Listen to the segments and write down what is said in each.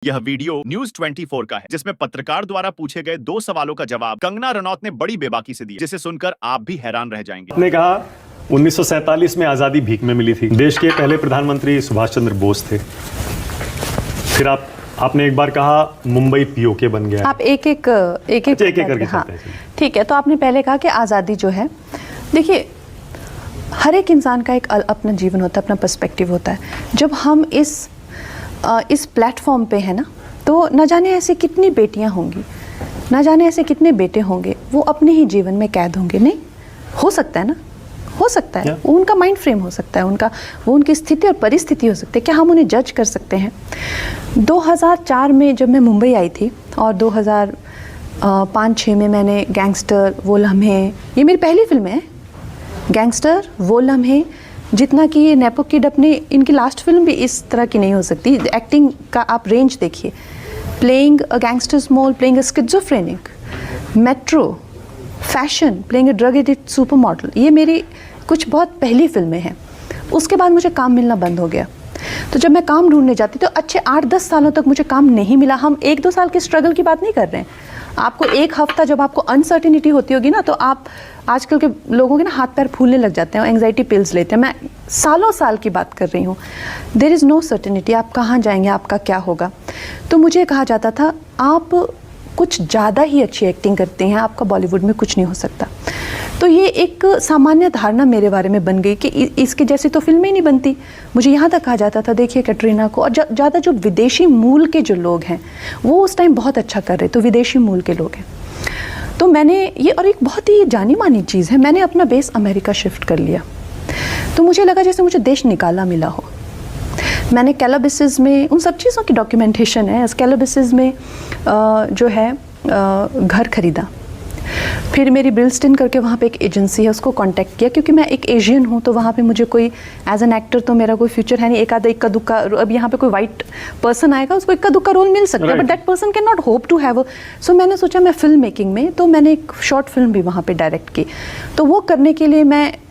यह video news 24 का है, जिसमें पत्रकार द्वारा पूछे गए 2 सवालों का जवाब कंगना रनौत ने बड़ी बेबाकी से दिया, जिसे सुनकर आप भी हैरान रह जाएंगे। आपने कहा 1947 में आजादी भीख में मिली थी। देश के पहले प्रधानमंत्री सुभाष चंद्र बोस थे। फिर आपने एक बार कहा मुंबई पीओके बन गया। आप एक एक करके हाँ ठीक है। तो आपने पहले कहा कि आज़ादी जो है, देखिए हर एक इंसान का एक अपना जीवन होता है, अपना पर्सपेक्टिव होता है। जब हम इस प्लेटफॉर्म पे है ना, तो न जाने ऐसे कितनी बेटियां होंगी, न जाने ऐसे कितने बेटे होंगे, वो अपने ही जीवन में कैद होंगे। नहीं हो सकता है ना, हो सकता है वो उनका माइंड फ्रेम हो सकता है, वो उनकी स्थिति और परिस्थिति हो सकती है। क्या हम उन्हें जज कर सकते हैं? 2004 में जब मैं मुंबई आई थी और 2005-06 में मैंने गैंगस्टर, वो लम्हे, ये मेरी पहली फिल्म है। गैंगस्टर, वो लम्हे, जितना कि ये नेपो किड अपने, इनकी लास्ट फिल्म भी इस तरह की नहीं हो सकती। एक्टिंग का आप रेंज देखिए, playing a gangsters mole, playing a schizophrenic, metro, fashion, playing a drug addict super model, ये मेरी कुछ बहुत पहली फिल्में हैं। उसके बाद मुझे काम मिलना बंद हो गया। तो जब मैं काम ढूंढने जाती तो अच्छे 8-10 सालों तक मुझे काम नहीं मिला। हम 1-2 साल के स्ट्रगल की बात नहीं कर रहे हैं। आपको एक हफ्ता जब आपको अनसर्टिनिटी होती होगी ना, तो आप आजकल के लोगों के ना हाथ पैर फूलने लग जाते हैं, एंग्जाइटी पिल्स लेते हैं। मैं सालों साल की बात कर रही हूँ। देयर इज़ नो सर्टिनिटी, आप कहाँ जाएंगे, आपका क्या होगा। तो मुझे कहा जाता था आप कुछ ज़्यादा ही अच्छी एक्टिंग करते हैं, आपका बॉलीवुड में कुछ नहीं हो सकता। तो ये एक सामान्य धारणा मेरे बारे में बन गई कि इसके जैसी तो फिल्में ही नहीं बनती। मुझे यहाँ तक कहा जाता था, देखिए कैटरीना को, और ज़्यादा जो विदेशी मूल के जो लोग हैं वो उस टाइम बहुत अच्छा कर रहे, तो विदेशी मूल के लोग हैं। तो मैंने ये, और एक बहुत ही जानी मानी चीज़ है, मैंने अपना बेस अमेरिका शिफ्ट कर लिया। तो मुझे लगा जैसे मुझे देश निकाला मिला हो। मैंने कैलाबिसेस में, उन सब चीज़ों की डॉक्यूमेंटेशन है, कैलाबिसेस में जो है घर खरीदा। फिर मेरी ब्रिल्स्टन करके वहाँ पे एक एजेंसी है, उसको कांटेक्ट किया, क्योंकि मैं एक एशियन हूँ, तो वहाँ पे मुझे कोई एज एन एक्टर तो मेरा कोई फ्यूचर है नहीं। एक आधा इक्का दुक्का, अब यहाँ पे कोई वाइट पर्सन आएगा, उसको इक्का दुक्का रोल मिल सकता है, but that person can not hope to have. So मैंने सोचा मैं फिल्म मेकिंग में, तो मैंने एक शॉर्ट फिल्म भी वहाँ पर डायरेक्ट की। तो वो करने के लिए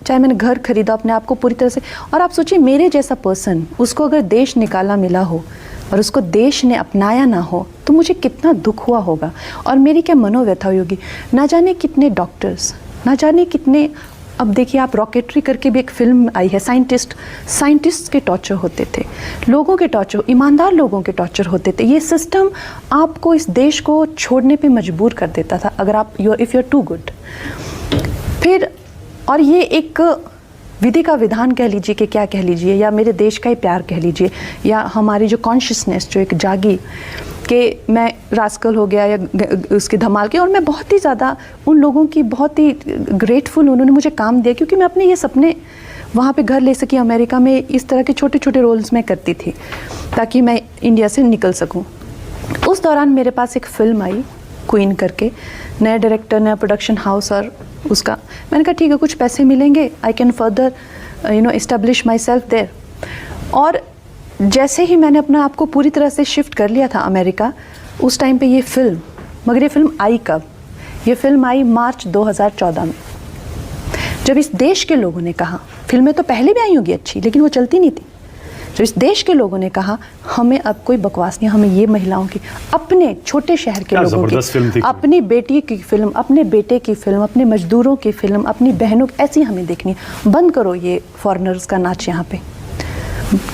चाहे मैंने घर खरीदा अपने आप को पूरी तरह से। और आप सोचिए मेरे जैसा पर्सन, उसको अगर देश निकाला मिला हो और उसको देश ने अपनाया ना हो, तो मुझे कितना दुख हुआ होगा और मेरी क्या मनोव्यथा होगी। ना जाने कितने डॉक्टर्स, ना जाने कितने, अब देखिए आप रॉकेटरी करके भी एक फिल्म आई है, साइंटिस्ट के टॉर्चर होते थे, लोगों के टॉर्चर, ईमानदार लोगों के टॉर्चर होते थे। ये सिस्टम आपको इस देश को छोड़ने पे मजबूर कर देता था अगर आप if you are too good. फिर और ये एक विधि का विधान कह लीजिए कि क्या कह लीजिए, या मेरे देश का ही प्यार कह लीजिए, या हमारी जो कॉन्शियसनेस जो एक जागी कि मैं रास्कल हो गया या उसकी धमाल की। और मैं बहुत ही ज़्यादा उन लोगों की बहुत ही ग्रेटफुल, उन्होंने मुझे काम दिया, क्योंकि मैं अपने ये सपने वहाँ पे घर ले सकी। अमेरिका में इस तरह के छोटे छोटे रोल्स मैं करती थी ताकि मैं इंडिया से निकल सकूँ। उस दौरान मेरे पास एक फ़िल्म आई क्वीन करके, नया डायरेक्टर, नया प्रोडक्शन हाउस, और उसका मैंने कहा ठीक है, कुछ पैसे मिलेंगे, I can further establish myself there. और जैसे ही मैंने अपना आप को पूरी तरह से शिफ्ट कर लिया था अमेरिका, उस टाइम पे ये फिल्म, मगर ये फिल्म आई कब? ये फिल्म आई मार्च 2014 में, जब इस देश के लोगों ने कहा, फिल्में तो पहले भी आई होंगी अच्छी, लेकिन वो चलती नहीं थी। जब इस देश के लोगों ने कहा हमें अब कोई बकवास नहीं, हमें ये महिलाओं की, अपने छोटे शहर के लोगों की, अपनी बेटी की फिल्म, अपने बेटे की फिल्म, अपने मजदूरों की फिल्म, अपनी बहनों की, ऐसी हमें देखनी। बंद करो ये फॉरेनर्स का नाच यहाँ पे,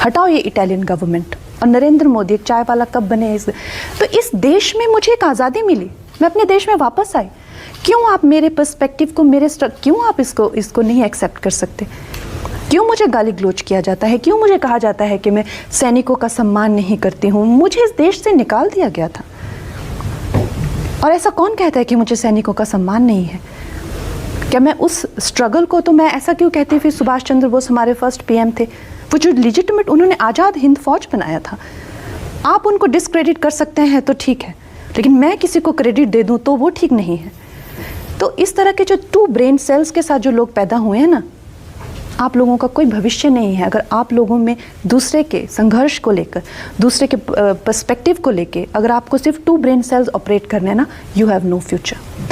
हटाओ ये इटालियन गवर्नमेंट। और नरेंद्र मोदी एक चाय वाला कब बने तो इस देश में मुझे एक आज़ादी मिली, मैं अपने देश में वापस आई। क्यों आप मेरे पर्सपेक्टिव को, क्यों आप इसको नहीं एक्सेप्ट कर सकते? क्यों मुझे गाली गलोच किया जाता है? क्यों मुझे कहा जाता है कि मैं सैनिकों का सम्मान नहीं करती हूँ? मुझे इस देश से निकाल दिया गया था, और ऐसा कौन कहता है कि मुझे सैनिकों का सम्मान नहीं है? क्या मैं उस स्ट्रगल को, तो मैं ऐसा क्यों कहती हूँ? फिर सुभाष चंद्र बोस हमारे फर्स्ट पीएम थे, वो जो लिजिटिमेट, उन्होंने आज़ाद हिंद फौज बनाया था। आप उनको डिसक्रेडिट कर सकते हैं तो ठीक है, लेकिन मैं किसी को क्रेडिट दे दूँ तो वो ठीक नहीं है। तो इस तरह के जो 2 ब्रेन सेल्स के साथ जो लोग पैदा हुए हैं ना, आप लोगों का कोई भविष्य नहीं है। अगर आप लोगों में दूसरे के संघर्ष को लेकर, दूसरे के पर्सपेक्टिव को लेकर, अगर आपको सिर्फ 2 ब्रेन सेल्स ऑपरेट करने हैं ना, यू हैव नो फ्यूचर।